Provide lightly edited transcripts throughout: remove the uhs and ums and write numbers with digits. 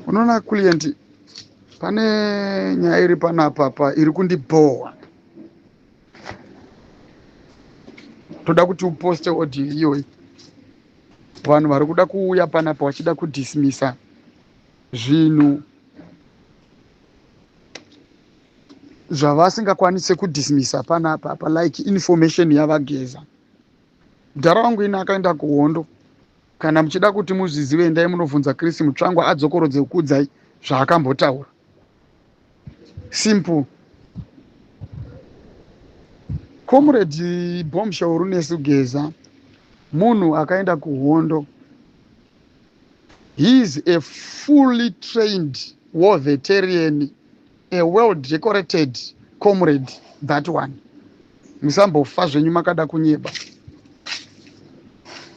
Unoona client, pane nyaya iri panapa iri kundibhowa. Toda kuti uposte audio iyoyi. Vanhu vari kuda kuuya panapa vachida kudhisimisa zvinhu zvavasingakwanise kudhisimisa panapa like information yavageza. Mudhara wangu ina akaenda kuhondo. Kana muchida kuti muzvizive endai munobvunza Chris Mutsvangwa adzokorodze kukuudzai zvaakambotaura. Simple. Comrade Bombshell Runesi Geza, munhu akaenda kuhondo. He is a fully trained war veteran, a well decorated comrade, that one. Musambofa zvenyu makada kunyeba.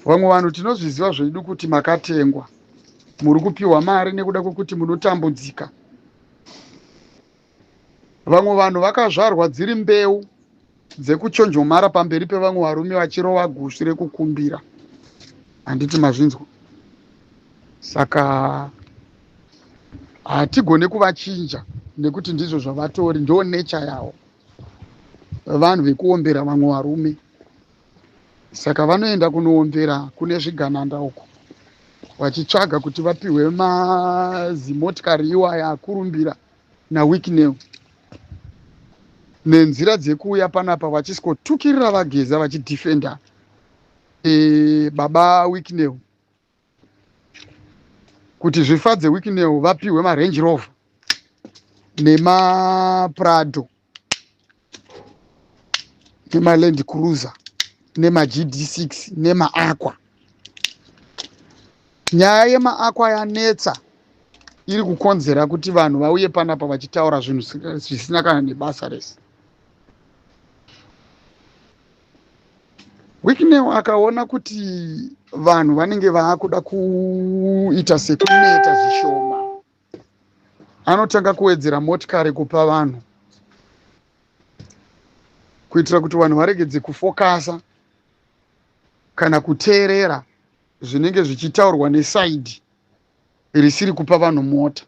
Vamwe vanhu tinozviziva zvedu kuti makatengwa. Muri kupiwa mari nekuda kwokuti munotambudzika. Vamwe vanhu vakazvarwa dziri mbeu dzekuchonjomara pamberi pevamwe varume vachirova gushi rekukumbira. Handiti mazvinzwa. Saka hatigone kuvachinja nekuti ndizvo zvavatori, ndo nature yavo. Vanhu vekuombera vamwe varume. Saka vanoenda kunoombera kune zvigananda uko, vachitsvaga kuti vapiwe mazimotikari iwaya akurumbira naWicknell. Nenzira dzekuuya panapa vachisikotukirira vageza vachidhifenda baba Wicknell. Kuti zvifadze Wicknell vapiwe maRange Rover nemaPrado nemaLand Cruiser nemaGD6 nemaAqua. Nyaya yemaAqua yanetsa iri kukonzera kuti vanhu vauye panapa vachitaura zvinhu zvisina kana nebasa rese. Wicknell akaona kuti vanhu vanenge vaakuda kuita sekuneta zvishoma, anotanga kuwedzera motikari kupa vanhu kuitira kuti vanhu varegedze kufokasa kana kuteerera zvinenge zvichitaurwa nesaidi risiri kupa vanhu mota.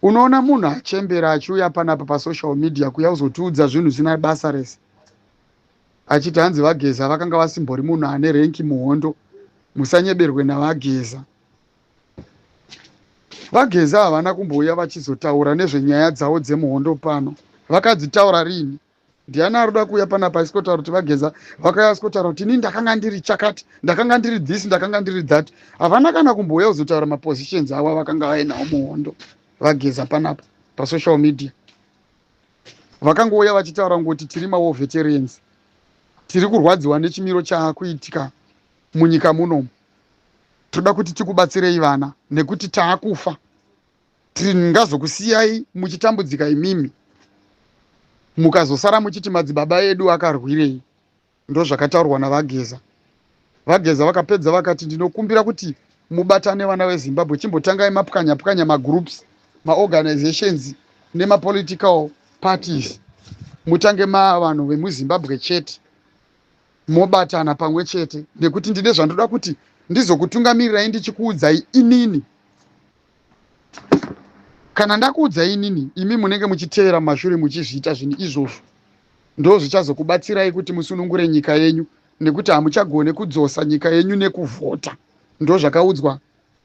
Unoona munhu achembera achiuya panapa pasocial media kuya kuzotiudza zvinhu zvisina basa rese, achiti hanzi vageza vakanga vasimbori munhu ane renki muhondo, musanyeberwe navageza. Vageza havana kumbouya vachizotaura nezvenyaya dzavo dzemuhondo pano. Vakadzitaura rini? Ndiani arikuda kuuya panapa asikotaura kuti vageza vakauya asikotaura kuti ini ndakanga ndiri chakati, ndakanga ndiri this, ndakanga ndiri that. Havana kana kumbouya kuzotaura mapositions avo vakanga vainawo muhondo. Vageza panapa pasocial media vakangouya vachitaura ngoti tiri mawo veterans, tiri kurwadziwa nechimiro chaakuitika munyika munomu, toda kuti tikubatsirei vana nekuti taakufa, tingazokusiyai muchitambudzika imimi mukazosara muchiti madzibaba edu akarwirei. Ndo zvakataurwa navageza. Vageza vakapedza vakati ndinokumbira kuti mubatane vana veZimbabwe, chimbotangai mapwanya magroups, maorganizations nemapolitical parties, mutange vanhu vemuZimbabwe chete mobatana pamwe chete, nekuti ndine zvandoda kuti ndizokutungamirirai ndichikuudzai inini. Kana ndakuudzai inini, imi munenge muchiteera mashure muchizviita zvinhu izvozvo, ndo zvichazokubatsirai kuti musunungure nyika yenyu, nekuti hamuchagone kudzosa nyika yenyu nekuvhota. Ndo zvakaudzwa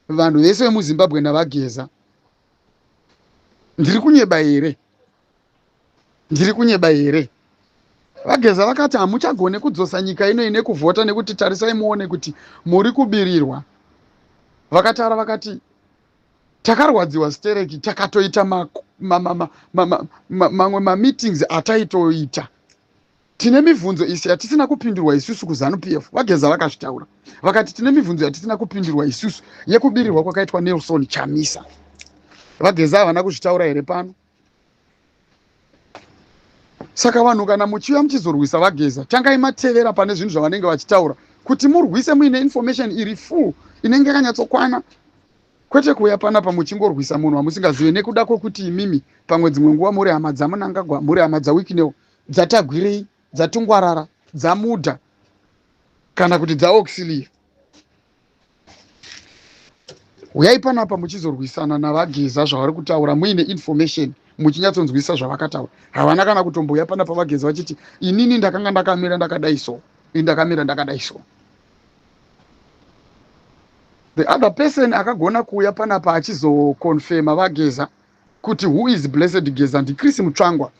vanhu vese vemuZimbabwe navageza. Ndiri kunyeba here? Ndiri kunyeba here? Vageza vakati hamuchagone kudzosa nyika ino ine kuvhota nekuti tarisai muone kuti muri kubirirwa. Vakatara vakati takarwadziwa stereki, takatoita mamwe mameetings ataitoita. Tine mibvunzo isi yatisina kupindurwa isusu kuZANU-PF. Vageza vakazvitaura. Vakati tine mibvunzo yatisina kupindurwa isusu yekubirirwa kwakaitwa Nelson Chamisa. Vageza havana kuzvitaura here pano? Saka vanhu kana muchiuya muchizorwisa vageza, tangai matevera pane zvinhu zvavanenge vachitaura kuti murwise muine information iri full inenge yakanyatsokwana, kwete kuuya panapa muchingorwisa munhu wamusingazivi nekuda kwokuti imimi pamwe dzimwe nguva muri hama dzaMunangagwa, muri hama dzaWicknell, dzatagwirei, dzatungwarara, dzamudha kana kuti dzaOxley. uyai panapa muchizorwisana navageza zvavari kutaura muine information muchinyatsonzwisa zvavakataura. Havana kana kutombouya panapa vageza vachiti inini ndakanga ndakamira ndakadai so, ini ndakamira ndakadai so. The other person akagona kuuya panapa achizokonfema vageza kuti who is blessed Geza ndiChris Mutsvangwa,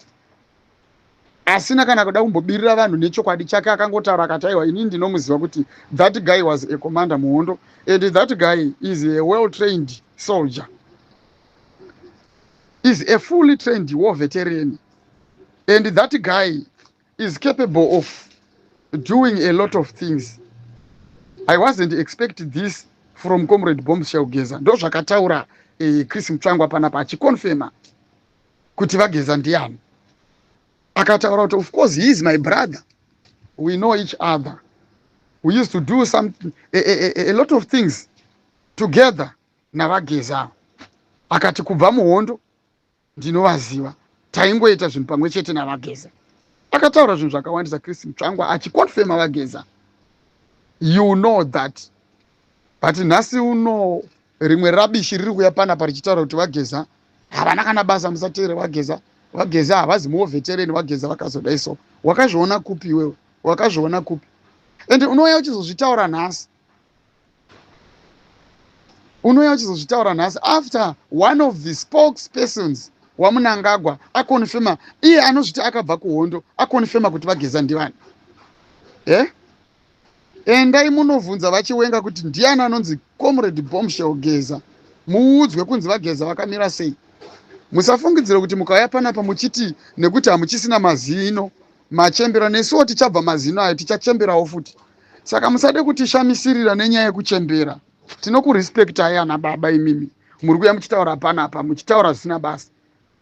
asina kana kuda kumbobirira vanhu nechokwadi chake. Akangotaura akati aiwa inini ndinomuziva kuti that guy was a commander muhondo and that guy is a well trained soldier, is a fully trained war veteran, and that guy is capable of doing a lot of things. I wasn't expecting this from Comrade Bombshell Geza. Ndo zvakataura Chris Mutsvangwa panapa achikonfema kuti vageza ndiani. Akataura kuti of course he is my brother, we know each other, we used to do a lot of things together navageza. Akati kubva muhondo ndinovaziva, taingoita zvinhu pamwe chete navageza. Akataura zvinhu zvakawandisa Chris Mutsvangwa achikonfema vageza. You know that. But nhasi uno rimwe rabishi riri kuya panapa richitaura kuti vageza havana kana basa, musateere vageza. Vageza havazi muveterani, vageza vakazodai so. Wakazviona kupi wewe? Wakazviona kupi? And unouya uchizozvitaura nhasi. Unouya uchizozvitaura nhasi after one of the spokespersons waMnangagwa akonfema, iye anozviti akabva kuhondo akonfema kuti vageza ndivani. Endai munovhunza vachiwenga kuti ndiani anonzi Comrade Bombshell Geza, muudzwe kunzi vageza vakamira sei. Musafungidzire kuti mukauya panapa muchiti nekuti hamuchisina mazino machembera, nesuwo tichabva mazino ayo tichachemberawo futi. Saka musade kutishamisirira nenyaya yekuchembera. Tinokurespektai ana baba imimi, muri kuya muchitaura panapa muchitaura zvisina basa.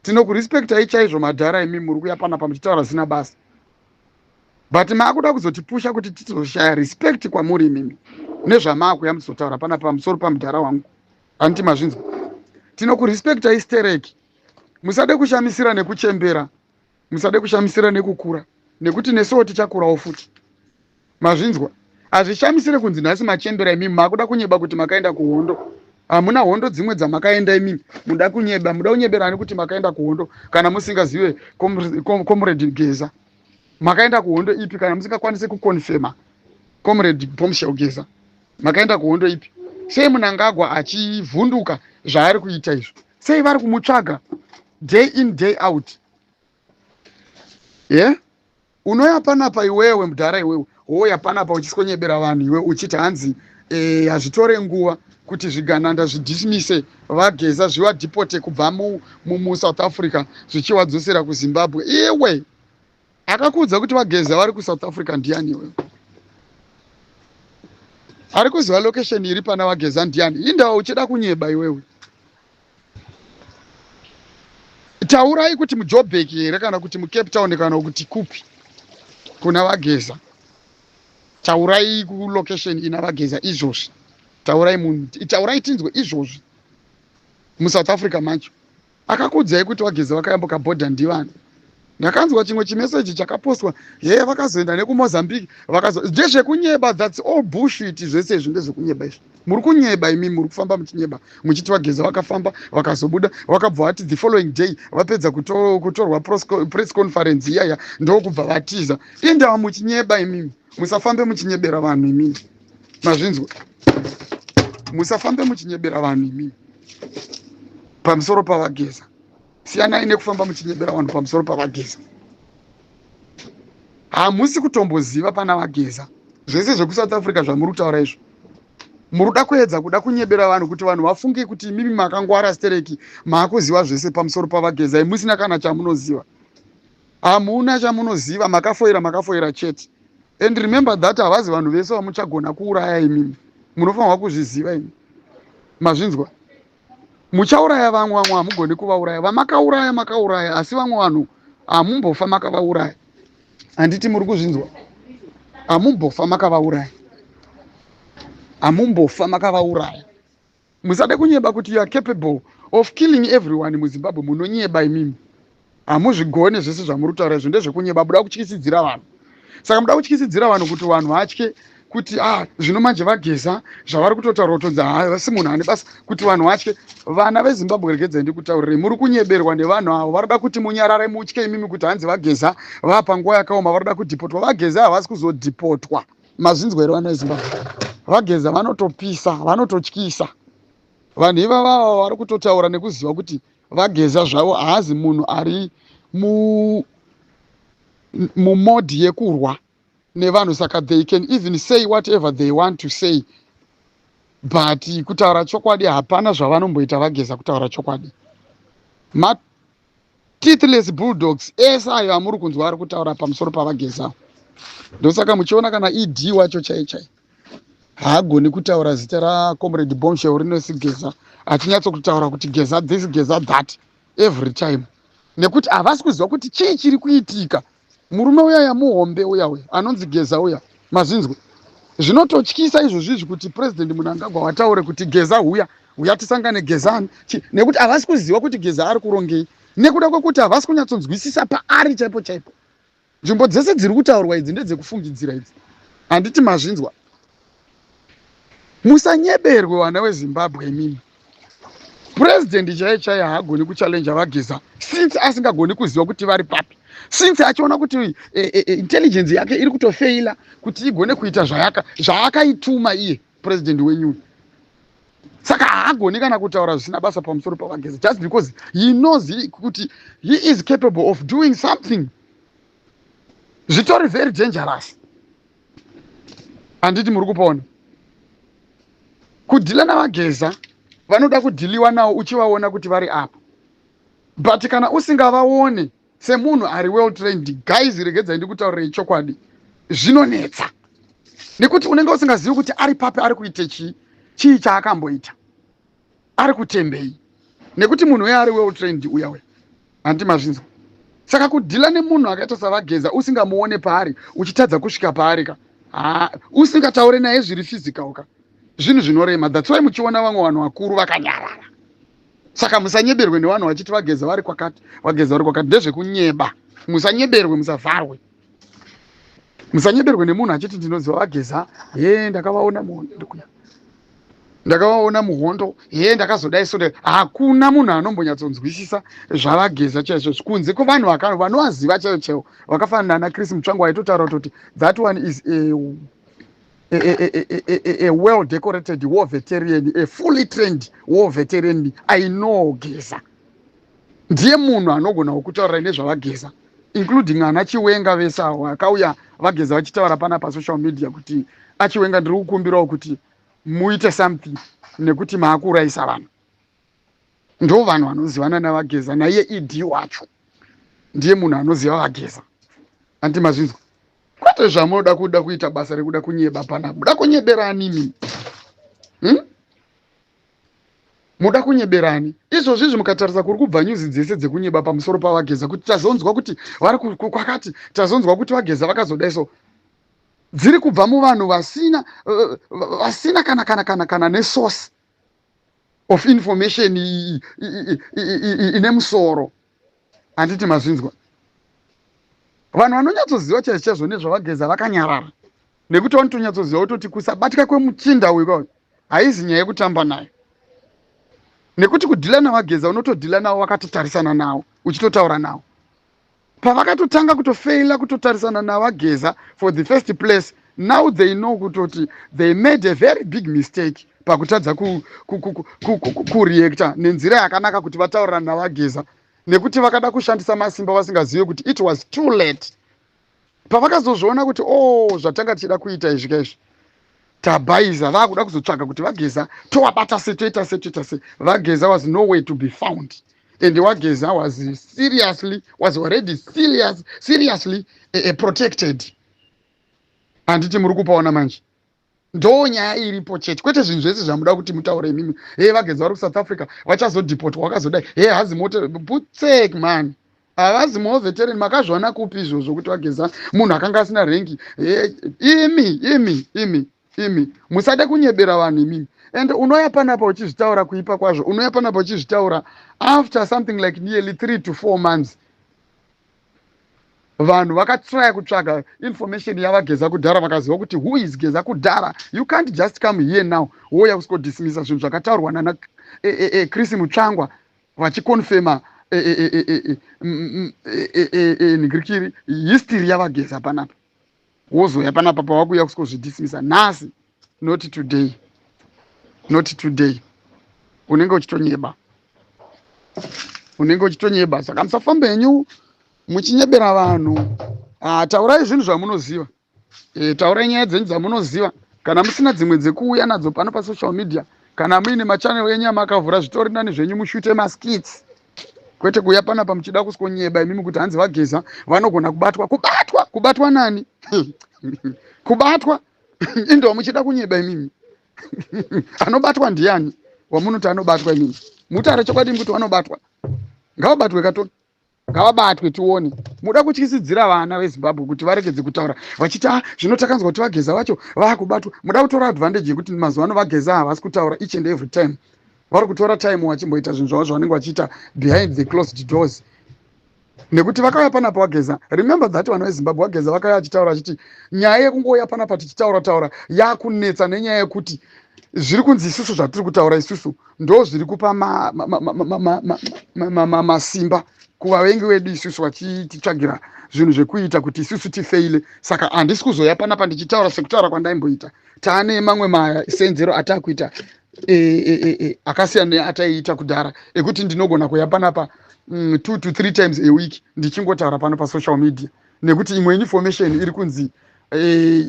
Tinokurespektai chaizvo madhara imimi, muri kuya panapa muchitaura zvisina basa. But maakuda kuzotipusha kuti tizoshaya respect kwamuri imimi nezvamaakuya muchizotaura panapa pamusoro pamudhara wangu. Handiti mazvinzwa? Tinokurespektai stereki. Musade kushamisira nekuchembera, musade kushamisira nekukura, nekuti nesuwo tichakurawo futi. Mazvinzwa? Hazvishamisire kunzi nhasi machembera imimi, maakuda kunyeba kuti makaenda kuhondo. Hamuna hondo dzimwe dzamakaenda imimi, muda kunyeba, muda kunyeberani kuti makaenda kuhondo kana musingazive Comrade Geza. Makaenda kuhondo ipi kana musingakwanise kukonfema Comrade Bombshell Geza? Makaenda kuhondo ipi? Sei Mnangagwa achivhunduka zvaari kuita izvo? Sei vari kumutsvaga day in day out? Unoya panapa iwewe mudhara iwewe, woya panapa uchisonyebera vanhu iwe uchiti hanzi hazvitore nguva kuti zvigananda zvidismise vageza zvivadhipote kubva muSouth Africa zvichivadzosera kuZimbabwe. Iwe akakuudza kuti vageza vari kuSouth Africa ndiani iwewe? Ari kuziva location iri pana vageza ndiani? Indawo uchida kunyeba iwewe. Taurai kuti muJoburg here kana kuti muCape Town kana kuti kupi kuna vageza. Taurai kulocation ina vageza izvozvi. Taurai tinzwe izvozvi. MuSouth Africa macho akakuudzai kuti vageza vakayambuka border ndivani? Ndakanzwa chimwe chimeseji chakapostwa, vakazoenda nekuMozambique, ndezvekunyeba. That's all bullshit. Zvese izvi ndezvekunyeba izvi. Muri kunyeba imimi, muri kufamba muchinyeba muchiti vageza vakafamba vakazobuda vakabva vati the following day vapedza kutorwa press conference iyaya ndokubva vatiza. Indawa muchinyeba imimi, musafambe muchinyebera vanhu imimi. Mazvinzwa? Musafambe muchinyebera vanhu imimi pamusoro pavageza. Siyanai nekufamba muchinyebera vanhu pamusoro pavageza. Hamusi kutomboziva pana vageza. Zvese zvekuSouth Africa zvamuri kutaura izvo, muri kuda kuedza kuda kunyebera vanhu kuti vanhu vafunge kuti imimi makangwara stereki, maakuziva zvese pamusoro pavageza. Musina kana chamunoziva. Hamuna chamunoziva, makafoira chete. And remember that havazi vanhu vese vamuchagona kuuraya imimi. Munofanirwa kuzviziva imi. Mazvinzwa? Muchauraya vamwe hamugoni kuvauraya. Vamakauraya makauraya, asi vamwe vanhu hamumbofa makavauraya. Handiti muri kuzvinzwa? Hamumbofa makavauraya. Hamumbofa makavauraya. Musade kunyeba kuti you are capable of killing everyone muZimbabwe. Munonyeba imimi. Hamuzvigone zvese zvamuri kutaura izvo ndezvekunyeba. Muda kutyisidzira vanhu. Saka muda kutyisidzira vanhu kuti vanhu vatye kuti zvino manje vageza zvavari kutotaura kutonzi hasi munhu ane basa kuti vanhu vatye. Vana veZimbabwe regedzai ndikutaurirei, muri kunyeberwa nevanhu avo. Varida kuti munyarare mutye imimi kuti hanzi vageza vapanguva yakaoma varida kudhipotwa. Vageza havasi kuzodhipotwa. Mazvinzwa here vana veZimbabwe? Vageza vanotopisa, vanototyisa. Vanhu ivava vari kutotaura nekuziva kuti vageza zvavo haazi munhu ari mumodhi yekurwa nevanhu, saka they can even say whatever they want to say, but kutaura chokwadi hapana zvavanomboita vageza kutaura chokwadi. Teathless bulldogs ese ayo amuri kunzwa ari kutaura pamusoro pavageza. Ndosaka muchiona kana ED wacho chai haagoni kutaura zita raComrade Bombshell rinosigeza achinyatsotaura kuti geza this geza that every time, nekuti havasi kuziva kuti chii chiri kuitika. Murume uya yamuhombe uya anonzi geza uya, mazvinzwe zvinototyisa izvozvizvi kuti president Mnangagwa wataure kuti geza uya tisangane gezani, nekuti havasi kuziva kuti geza ari kurongei, nekuda kwekuti havasi kunyatsonzwisisa paari chaipo chaipo. Nzvimbo dzese dziri kutaurwa idzi ndedzekufungidzira idzi, handiti mazvinzwa. Musanyeberwe vana veZimbabwe imimi. President chaiye haagoni kuchallenja vageza since asingagoni kuziva kuti vari papi, since achiona kuti intelligence yake iri kutofeila kuti igone kuita zvaakaituma iye president wenyu. Saka haagoni kana kutaura zvisina basa pamusoro pavageza, just because he knows kuti he is capable of doing something. Zvitori very dangerous. Handiti muri kupaona? Kudhila navageza vanoda kudhiliwa navo uchivaona kuti vari apa, but kana usingavaone semunhu ari well trained, guys, regedzai ndikutaurirei chokwadi, zvinonetsa, nekuti unenge usingazivi kuti ari papi, ari kuite chii chaakamboita, ari kutembei, nekuti munhu uya ari well trained uya handiti mazvinzwa. Saka kudhila nemunhu akaita savageza usingamuone paari, uchitadza kusvika paari usingataure naye zviri physical zvinhu zvinorema. That's why muchiona vamwe vanhu vakuru vakanyarara. Saka musanyeberwe nevanhu vachiti vageza vari kwakati, vageza vari kwakati. Ndezvekunyeba. Musanyeberwe, musavharwe. Musanyeberwe nemunhu achiti ndinoziva vageza, ndakavaona muhondo, ndakazodai sode. Hakuna munhu anombonyatsonzwisisa zvavageza chaizvo kunze kwevanhu vanovaziva chaivo vakafanana naChris Mutsvangu aitotaura kuti that one is a well-decorated war veteran, a fully trained war veteran. I know Geza. Ndiye munhu anogona kutaura nezvavageza, including ana Chiwenga vese akauya vageza vachitaura pana pasocial media kuti achiwenga ndiri kukumbirawo kuti muite something nekuti maakuraisa vanhu. Ndo vanhu vanozivana navageza, naiye ED wacho ndiye munhu anoziva vageza. Handiti mazvinzwa? Kwete zvamunoda kuda kuita basa rekuda kunyeba panapa. Muda kunyeberani mimi? Muda kunyeberani? Izvozvizvi mukatarisa kuri kubva nyuzi dzese dzekunyeba pamusoro pavageza kuti tazonzwa kuti vari kwakati, tazonzwa kuti vageza vakazodai so, dziri kubva muvanhu vasina kana nesource of information ine musoro. Handiti mazvinzwa? Vanhu vanonyatsoziva chaizvo nezvavageza vakanyarara, nekuti vanotonyatsoziva kutoti kusabatika kwemuchinda uyu haizi nyaya yekutamba naye, nekuti kudhila navageza unotodhila navo vakatotarisana navo, uchitotaura navo. Pavakatotanga kutofeila kutotarisana navageza for the first place, now they know kutoti they made a very big mistake pakutadza kureacta nenzira yakanaka kuti vataurirana navageza, nekuti vakada kushandisa masimba vasingazive kuti it was too late. Pavakazozviona kuti zvatanga tichida kuita izvi tabhaiza, vakuda kuzotsvaga kuti vageza tovabata se, toita se. Vageza was nowhere to be found, and Wageza was already seriously protected. Handiti muri kupaona manje? Ndo nyaya iripo chete, kwete zvinhu zvese zvamuda kuti mutaure imimi. Vageza vari kuSouth Africa vachazodhipotwa, vakazodai hazi moto butsek man. Havazimo veteran, makazviona kupi izvozvo kuti vageza munhu akanga asina rengi? Imi musade kunyebera vanhu imimi. And unoya panapa uchizvitaura kuipa kwazvo, unoya panapa uchizvitaura after something like nearly 3 to 4 months. vanhu vakatraya kutsvaga information yavageza kudhara vakaziva kuti who is Geza Kudhara. You can't just come here now woya kuskodismisa zvinhu zvakataurwa nana Chris Mutsvangwa vachikonfema nigirikiri history yavageza panapa wozoya panapa pavakuya kuskozvidismisa nhasi. Not today, not today. Unenge uchitonyeba saka musafamba henyu muchinyebera vanhu. Taurai zvinhu zvamunoziva, taurai nyaya dzenyu dzamunoziva. Kana musina dzimwe dzekuuya nadzo pano pasocial media, kana muine machanel enyu amakavhura zvitori nani zvenyu mushute maskits, kwete kuya panapa muchida kuswonyeba imimi kuti hanzi vageza vanogona kubatwa nani kubatwa indo muchida kunyeba imimi anobatwa ndiani wamunoti anobatwa imimi mutare chokwadi kuti vanobatwa ngavabatwe kato ngavabatwe tione. Muda kutyisidzira vana veZimbabwe kuti varegedze kutaura vachiti zvinotakanzwa kuti vageza vacho vakubatwa. Muda kutora advantage yekuti mazuva ano vageza havasi kutaura each and every time, vari kutora time vachimboita zvinhu zvavo zvavanenge vachiita behind the closed doors, nekuti vakauya panapa vageza. Remember that vana veZimbabwe vageza vakauya vachitaura vachiti nyaya yekungoya panapa tichitaura yakunetsa nenyaya yekuti zviri kunzi isusu zvatiri kutaura isusu ndo zviri kupa masimba kuvavengi vedu isusu vachititsvagira zvinhu zvekuita kuti isusu tifeile. Saka handisi kuzoya panapa ndichitaura sekutaura kwandaimboita. Taane mamwe masenzero atakuita akasiyana neataiita kudhara ekuti ndinogona kuya panapa 2 to 3 times a week ndichingotaura pano pasocial media, nekuti imwe information iri kunzi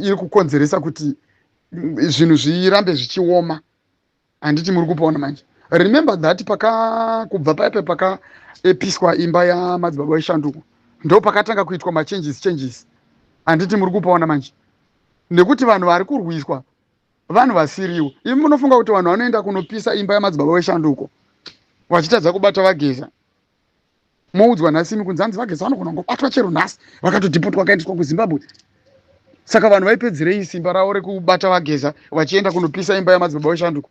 iri kukonzeresa kuti zvinhu zvirambe zvichioma. Handiti muri kupaona manje. Remember that kubva paipe pakapiswa imba yamadzibaba eshanduko ndo pakatanga kuitwa machanges. Handiti muri kupaona manje, nekuti vanhu vari kurwiswa vanhu vasiriwo. Imi munofunga kuti vanhu vanoenda kunopisa imba yamadzibaba eshanduko vachitadza kubata vageza, moudzwa nhasi imi kunzi hanzi vageza vanogona kungobatwa chero nhasi vakatodhipotwa vakaendeswa kuZimbabwe. Saka vanhu vaipedzerei simba ravo rekubata vageza vachienda kunopisa imba yamadzibaba eshanduko?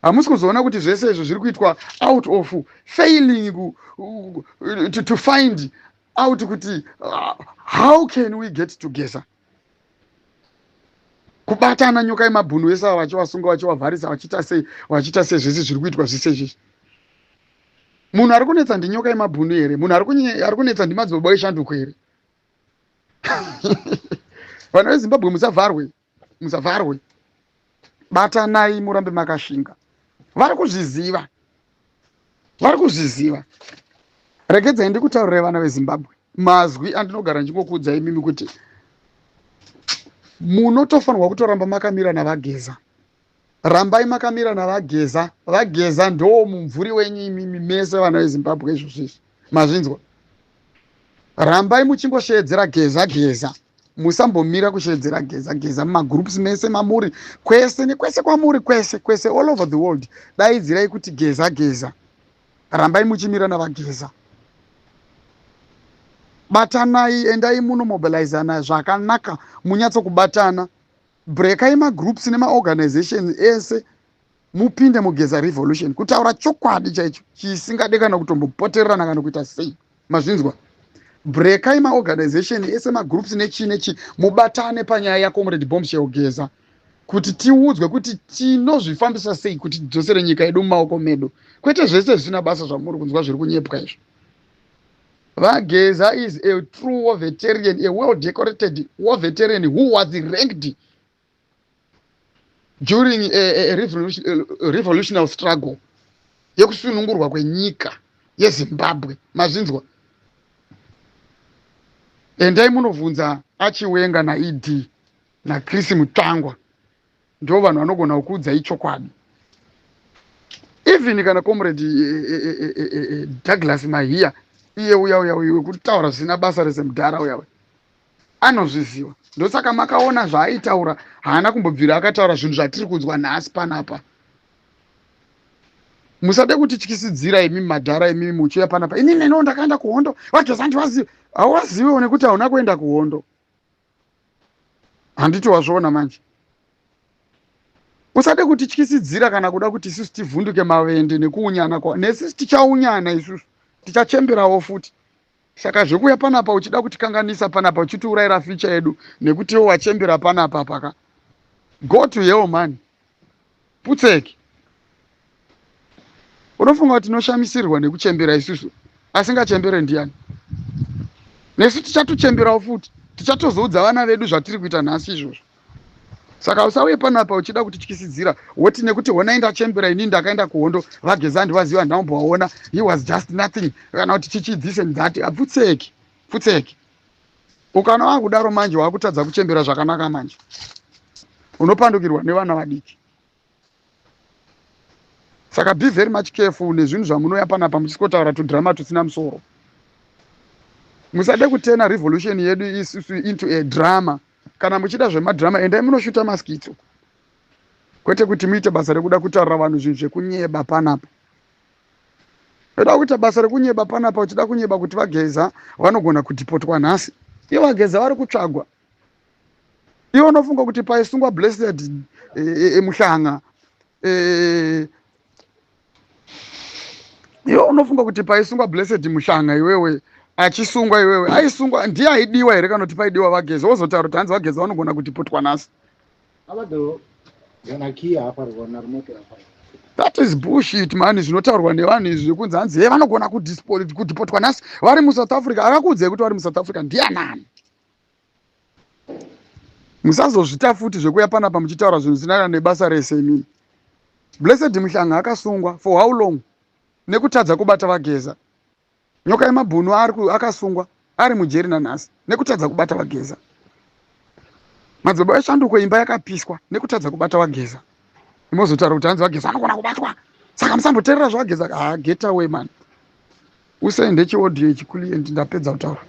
Hamusi kuzoona kuti zvese izvo zviri kuitwa out of failing to find out kuti how can we get together. Kubatana nyoka yemabhunu ese vachivasunga vachivavharisa vachita sei zvese zviri kuitwa zvese izvi. Munhu ari kunetsa ndinyoka yemabhunu here? Munhu ari kunetsa ndimadzibaba eshanduko here? Vana veZimbabwe musavharwe, batanai murambe makashinga. Vari kuzviziva. Regedzai ndikutaurira vana veZimbabwe mazwi andinogara ndingokuudzai imimi kuti munotofanirwa kutoramba makamira navageza. Rambai makamira navageza. Vageza ndo mumvuri wenyu imimi mese vana veZimbabwe izvozvizvi. Mazvinzwa? Rambai muchingosheedzera geza. Musambomira kusheedzera geza mumagroups mese mamuri kwese nekwese kwamuri kwese all over the world. Daidzirai kuti geza. Rambai muchimira navageza. Batanai, endai munomobilizana zvakanaka, munyatsokubatana. Breakai magroups nemaorganizations ese mupinde mugeza revolution. Kutaura chokwadi chaicho chisingade kana kutombopotererana kana kuita sei. Mazvinzwa? Breakai maorganization ese magroups nechi mubatane panyaya yaComrade Bombshell Geza kuti tiudzwe kuti tinozvifambisa sei kuti tidzosere nyika yedu mumaoko medu, kwete zvese zvisina basa zvamuri kunzwa zviri kunyepwa izvo. Vageza is a true war veteran, a well decorated war veteran who was ranked during a revolutionary struggle yekusunungurwa kwenyika yeZimbabwe. Mazvinzwa? Endai munovhunza Achiwenga naED naChris Mutsvangwa, ndo vanhu vanogona kukuudzai chokwadi. Even kana Comrade Douglas Mahia iye uya kutaura zvisina basa rese mudhara uya anozviziva. Ndosaka makaona zvaaitaura haana kumbobvira akataura zvinhu zvatiri kunzwa nhasi panapa. Musade kutityisidzira imi madhara imi muchiuya panapa. Inini neno ndakaenda kuhondo vageza ndivaziva. Hauvaziviwo nekuti hauna kuenda kuhondo. Handiti wazviona manje. Usade kutityisidzira kana kuda kuti isusu tivhunduke mavende nekuunyana kwa. Nesu tichaunyana isusu. Tichachemberawo futi. Saka zvekuya panapa uchida kutikanganisa panapa uchitiurayira ficha yedu nekuti iwo wachembera panapa paka. Go to hell man. Putseki. Unofunga kuti tinoshamisirwa nekuchembera isusu asingachembere ndiani? Nesu tichatochemberawo futi. Tichatozoudza vana vedu zvatiri kuita nhasi izvozvo. Saka usauye panapa uchida kutityisidzira woti nekuti honai ndachembera ini ndakaenda kuhondo vageza ndivaziva ndambowaona he was just nothing kana kuti chichidzise ndati apfutseki pfutseki. Ukana wakudaro manje wakutadza kuchembera zvakanaka manje. Unopandukirwa nevana vadiki. Saka be very much careful nezvinhu zvamunoya panapa muchiskotaura tudhirama tusina musoro. Musade kutena revolution yedu isusu into a drama. Kana muchida zvemadhirama endai munoshuta maskito. Kwete kuti muite basa rekuda kutaurira vanhu zvinhu zvekunyeba panapa. Eda kuita basa rekunyeba panapa uchida kunyeba kuti vageza vanogona kudhipotwa nhasi. Ivo vageza vari kutsvagwa. Ivo unofunga kuti paisungwa blessed muhlanga. Ivo unofunga kuti paisungwa blessed muhlanga iwewe achisungwa iwewe aisungwa ndiye aidiwa here kana kuti paidiwa vageza wozotaura kuti hanzi vageza vanogona kudhipotwa nhasi. That is bullshit man. Zvinotaurwa nevanhu izvi zvekunzi hanzi vanogona kudhipotwa nhasi vari muSouth Africa. Akakuudzai kuti vari muSouth Africa ndianani? Musazozvita futi zvekuya panapa muchitaura zvinhu zvisina nebasa rese mini. Blessed muhlanga akasungwa for how long? Nekutadza kubata vageza. Nyoka yemabhunu akasungwa ari mujeri nanhasi nekutadza kubata vageza. Madzibaba eshanduko imba yakapiswa nekutadza kubata vageza. Imozotaura kuti hanzi vageza vanogona kubatwa. Saka musamboteerera zvavageza. Get away man. Usaende chiaudio chikuli ndapedza kutaura.